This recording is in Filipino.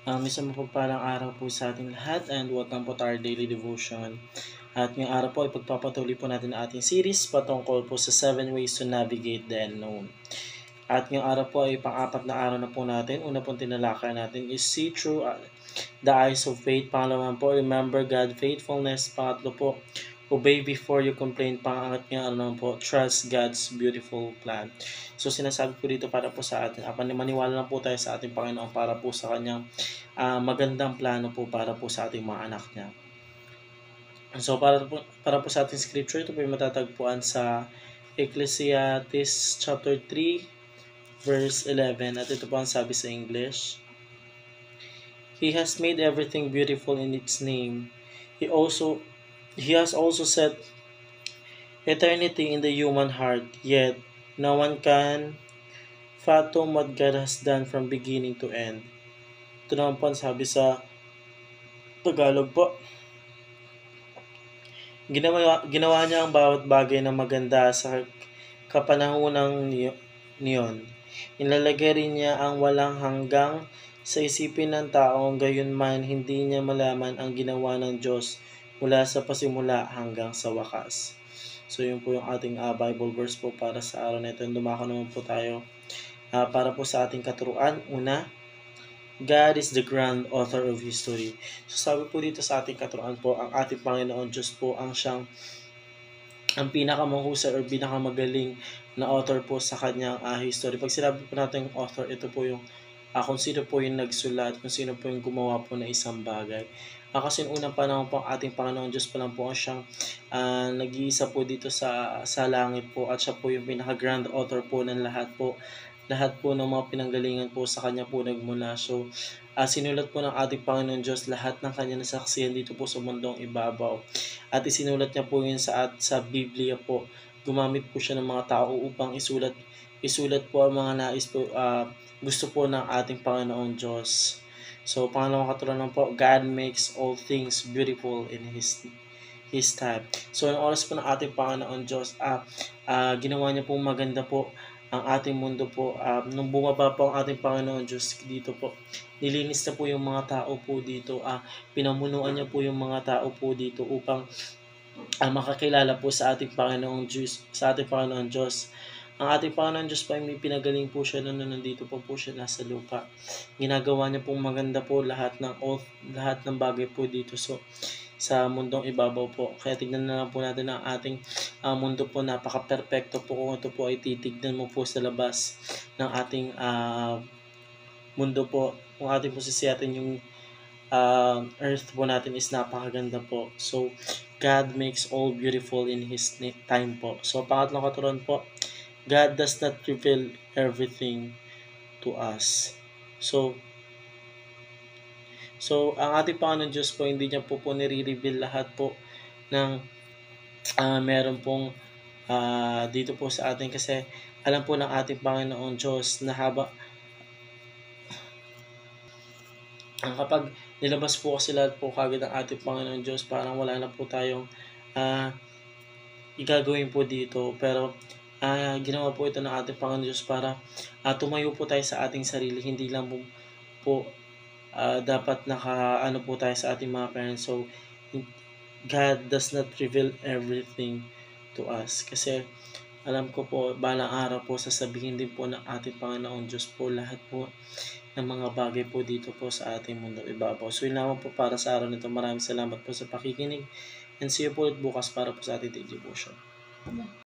Isang mapagpalang araw po sa ating lahat and welcome po to our daily devotion. At ngayong araw po ay pagpapatuloy po natin ang ating series patungkol po sa 7 ways to navigate the unknown. At ngayong araw po ay pang-apat na araw na po natin. Una pong tinalakay natin is see through the eyes of faith. Pangalawa po, remember God's faithfulness. Pangatlo po, obey before you complain. Pangangat nga po, trust God's beautiful plan. So sinasabi ko dito para po sa atin, maniwala lang po tayo sa ating Panginoon para po sa kanyang magandang plano po para po sa ating mga anak niya. So para po sa ating scripture, ito po yung matatagpuan sa Ecclesiastes chapter 3 verse 11 at ito po ang sabi sa English. He has made everything beautiful in its name. He has also set eternity in the human heart, yet no one can fathom what God has done from beginning to end. Ito naman po ang sabi sa Tagalog po. Ginawa niya ang bawat bagay na maganda sa kapanahunang niyon. Nilalagay rin niya ang walang hanggang sa isipin ng taong gayunman hindi niya malaman ang ginawa ng Diyos mula sa pasimula hanggang sa wakas. So yun po yung ating Bible verse po para sa araw na ito. Dumako naman po tayo para po sa ating katuruan. Una, God is the grand author of history. So sabi po dito sa ating katuruan po, ang ating Panginoon Diyos po ang ang pinakamahusay or pinakamagaling na author po sa kanyang history. Pag sinabi po natin yung author, ito po yung kung sino po yung nagsulat, kung sino po yung gumawa po na isang bagay. Kasi unang panahon po ang ating Panginoon Diyos pa lang po siyang nag-iisa po dito sa langit po at siya po yung pinaka-grand author po ng lahat po. Lahat po ng mga pinanggalingan po sa kanya po nagmula. So, sinulat po ng ating Panginoon Diyos lahat ng kanya nasaksihan dito po sa mundong ibabaw. At isinulat niya po yun sa Biblia po. Gumamit po siya ng mga tao upang isulat po ang mga nais po, gusto po ng ating Panginoon Diyos. So, pangalawang katuruan po, God makes all things beautiful in His time. So, ang oras po ng ating Panginoon Diyos, ginawa niya po maganda po ang ating mundo po. Nung bumaba po ang ating Panginoon Diyos dito po, nilinis na po yung mga tao po dito. Pinamunuan niya po yung mga tao po dito upang makakilala po sa ating Panginoon Diyos. Ang ating Panginoon Diyos po ay may pinagaling po siya noon nandito po siya nasa lupa. Ginagawa niya pong maganda po lahat ng bagay po dito sa mundong ibabaw po. Kaya tignan na lang po natin ang ating mundo po, napaka-perfecto po kung ito po ay titignan mo po sa labas ng ating mundo po. Kung ating po sisiyatin yung earth po natin is napakaganda po. So, God makes all beautiful in His time po. So, pangatlong katuruan po, God does not reveal everything to us. So ang ating Panginoon Diyos po, hindi niya po nire-reveal lahat po ng meron pong dito po sa atin kasi alam po ng ating Panginoon Diyos na kapag nilabas po kasi lahat po kagad ng ating Panginoon Diyos, parang wala na po tayong igagawin po dito. Pero ginawa po ito ng ating Panginoon Diyos para tumayo po tayo sa ating sarili. Hindi lang po dapat naka po tayo sa ating mga parents. So, God does not reveal everything to us. Kasi alam ko po, balang araw po, sasabihin din po ng ating Panginoon Diyos po lahat po ng mga bagay po dito po sa ating mundo ibabaw. So, yun naman po para sa araw nito. Maraming salamat po sa pakikinig. And see you po ulit bukas para po sa ating devotion.